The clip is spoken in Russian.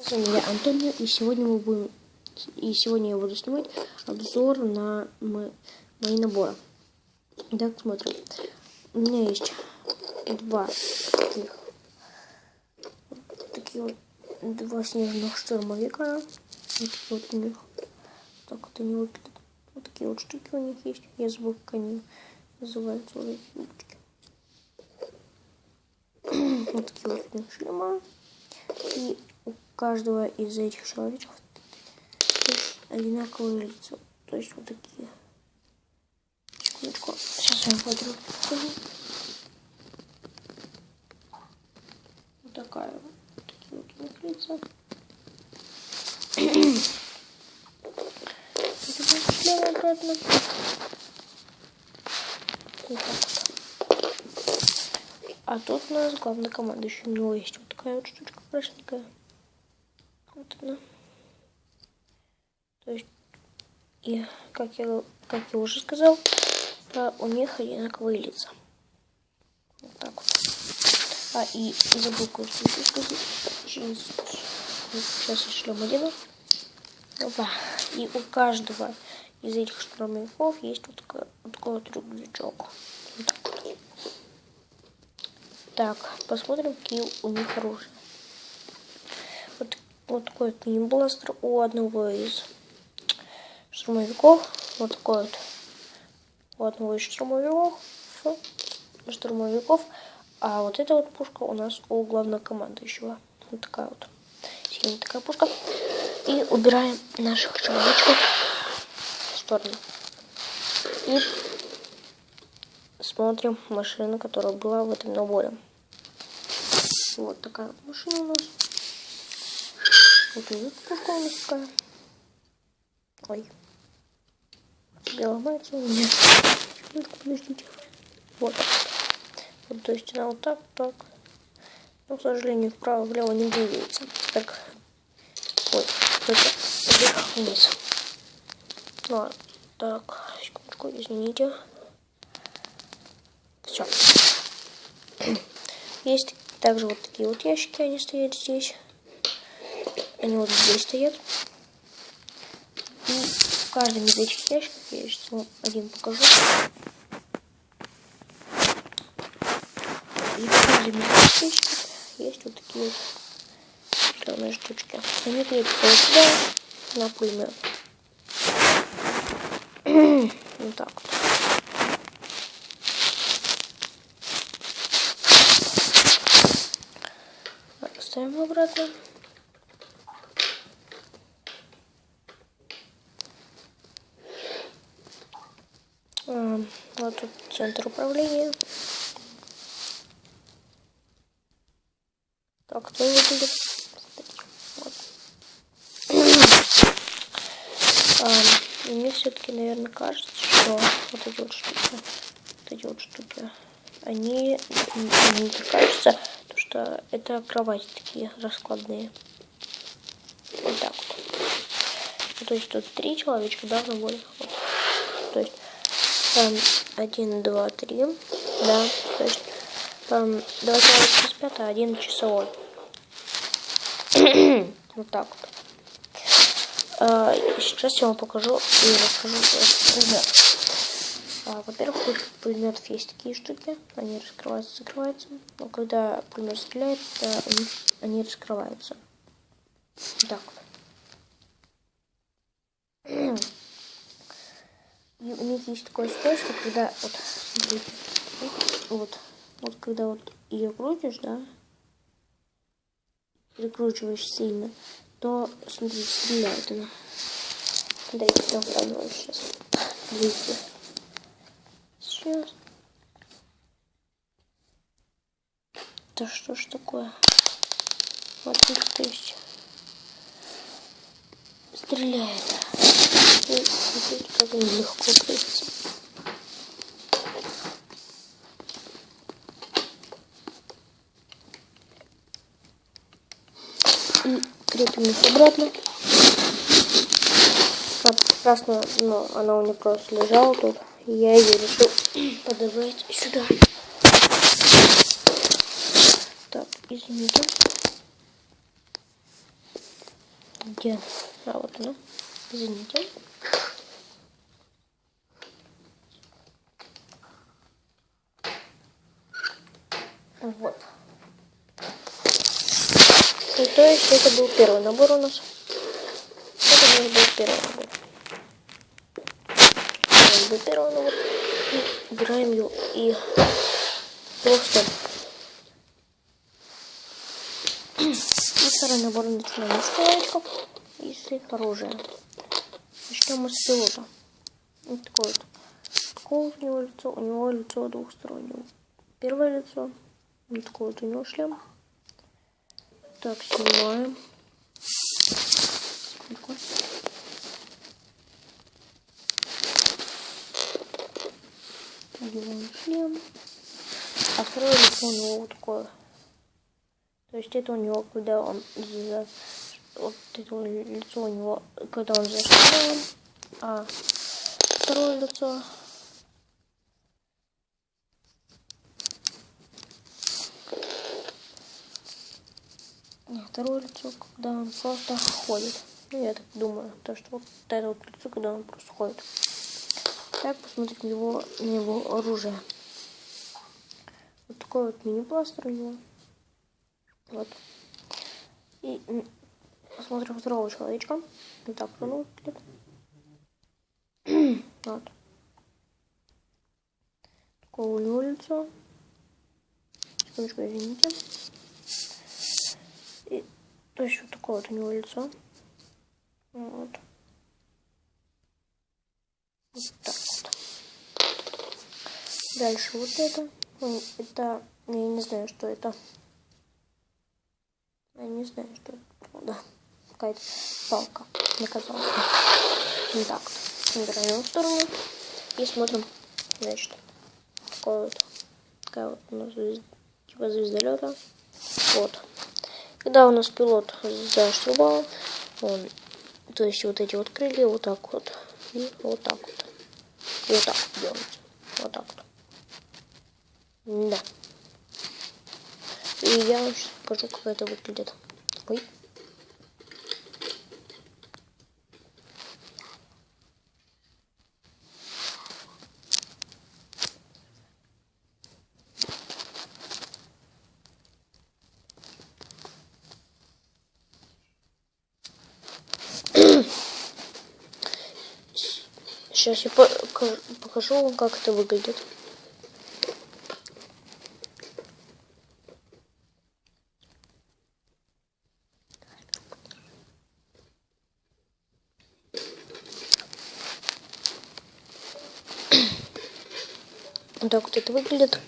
С вами я, Антонио, и сегодня я буду снимать обзор на мои наборы. Так, смотрим. У меня есть два снежных штурмовика. Вот у них. Так вот они выглядят. Вот такие вот штуки у них есть. Я забыл, как они называются, вот эти штуки. Вот такие вот у них шлема. И у каждого из этих человечков одинаковые лица. То есть вот такие. Секундочку. Сейчас я вам подробно покажу. Вот такая вот. Такие вот у них лица. Шлем обратно. Вот так вот. А тут у нас главнокомандующий. У него есть вот такая вот штучка красненькая. Вот она. То есть, и как я уже сказал, у них одинаковые лица. Вот так вот. И забыл кое-что еще сказать. Сейчас я шлем один. Опа. И у каждого из этих штурмовиков есть вот такой вот рюкзачок. Вот так вот. Так, посмотрим, какие у них оружия. Вот такой вот мини-бластер у одного из штурмовиков. Вот такой вот у одного из штурмовиков. А вот эта вот пушка у нас у главнокомандующего. Вот такая вот сильная такая пушка. И убираем наших человечков в сторону. И смотрим машину, которая была в этом наборе. Вот такая вот машина у нас. Вот и пушка у нас такая. Ой. Тебе ломается у меня. Подождите. Вот так. Вот, то есть она вот так. Но, к сожалению, вправо-влево не двигается. Так. Ой, только вверх-вниз. Ладно. Так, секундочку, извините. Все. Есть также вот такие вот ящики, они стоят здесь. Они вот здесь стоят. И в каждом из этих ящиков я сейчас вам один покажу. И в каждом из этих ящиков есть вот такие вот странные штучки. Они крепятся вот сюда, на пулемет. Вот так вот. Ставим обратно. Вот тут центр управления. Так, кто выглядит? Вот. Мне все-таки, наверное, кажется, что вот эти вот штуки, они не кажется, что это кровати такие раскладные. Вот так вот. То есть тут 3 человечка, да, в наборе. Вот. То есть 1, 2, 3, да, то есть 2 человека спят, а 1 часовой. Вот так вот. Сейчас я вам покажу и расскажу про пулемет. Во-первых, у пулеметов есть такие штуки, они раскрываются, закрываются, но когда пулемет стреляет, они раскрываются. Вот так вот. И у них есть такое свойство, когда вот, смотрите, вот когда вот ее крутишь, да, прикручиваешь сильно, то, смотрите, стреляет она. Смотрите, я вкладываю сейчас. Видите? Сейчас. Да что ж такое? Вот тут, то есть, стреляет. И смотрите, как они легко крепятся. И крепим их обратно. Прекрасно, но она у меня просто лежала тут. И я ее решил подобрать сюда. Так, извините. Где? А вот она. Извините. Вот. И то есть это был первый набор у нас. Это у нас был первый набор. Это был первый набор. И убираем его и просто. И второй набор начинаем с человечков и с оружия. Начнем мы с пилота. Вот такое вот. Такое вот у него лицо двухстороннее. Первое лицо. Вот такой вот у него шлем. Так, снимаем. Одеваем шлем. А второе лицо у него вот такое. То есть это у него, когда он вот это лицо у него, когда он за шлемом. А второе лицо. Второе лицо, когда он просто ходит. Ну, я так думаю, то что вот это вот лицо, когда он просто ходит. Так, посмотрим на его оружие. Вот такой вот мини-бластер у него. Вот. И посмотрим второго человечка. Вот так он выглядит. Вот. Такое у него лицо. Секундочку, извините. И, то есть вот такое вот у него лицо. Вот. Вот так вот. Дальше вот это. Это, я не знаю, что это. Я не знаю, что это. Да, какая-то палка. Наказалка. Вот так вот. Убираем его в сторону. И смотрим, значит, такое вот. Такая вот у нас типа звездолета. Вот. Когда у нас пилот за штурвалом, он, то есть вот эти вот крылья вот так вот. И вот так вот. И вот так вот делается. Вот так вот. Да. И я вам сейчас покажу, как это выглядит. Ой. Сейчас я покажу вам, как это выглядит. Вот так вот это выглядит.